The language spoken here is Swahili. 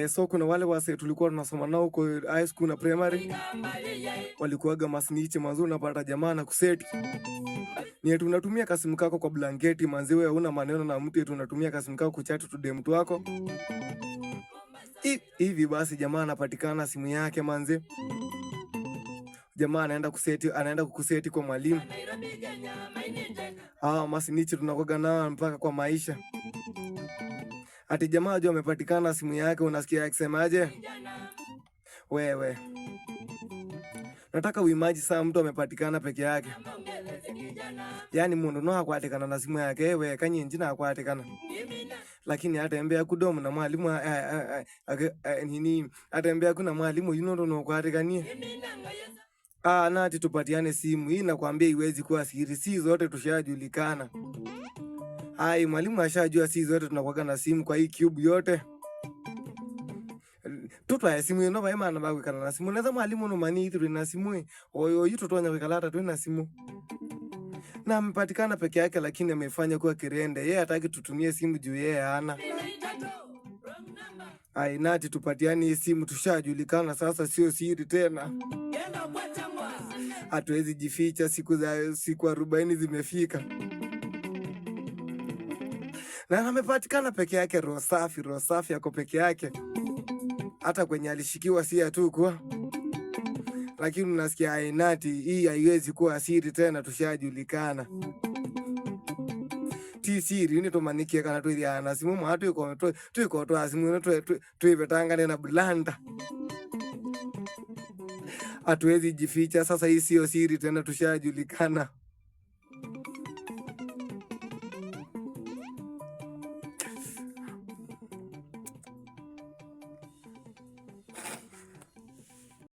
So kuna wale wase tulikuwa tunasoma nao huko high school na primary, walikuwaga masnichi manzi, unapata jamaa na kuseti ni eti unatumia kasimu kako kwa blanketi manzi, wewe huna maneno na mtu, eti unatumia kasimu kako kuchat tu dem wako hivi. Basi jamaa anapatikana simu yake manzi, jamaa anaenda kukuseti kwa mwalimu. Masnichi tunakoga nao mpaka kwa maisha. Ati jamaa jo amepatikana simu yake, unasikia akisemaje? Wewe nataka uimaji saa mtu amepatikana peke yake, yani mundu no akwatikana na simu yake, wewe kanyinji na akwatikana, lakini atembea kudomu na mwalimu nini, atembea kuna mwalimu yunondo no kwatikanie. Nati tupatiane simu hii, nakwambia iwezi kuwa siri, si zote tushajulikana. Mwalimu ashajua si zote tunakuwa na simu kwa hii cube yote. Tuto ya simu ino bae mana bawe kana na simu. Neza mwalimu no mani itu na simu. Oyo yitu tonya wekalata tu na simu. Na amepatikana peke yake, lakini amefanya kuwa kirende. Yeye hataki tutumie simu juu yeye hana. Nati tupatiane simu, tushajulikana sasa, sio siri tena. Hatuwezi jificha, siku 40 zimefika. Na amepatikana peke yake, roho safi yako peke yake. Hata kwenye alishikiwa si tu kwa, lakini unasikia Nati hii haiwezi kuwa siri tena, tushajulikana. Ti siri ni tomanikie kana tu ya na simu matu iko to asimu tu ivetangane na blanda. Hatuwezi jificha sasa, hii sio siri tena, tushajulikana.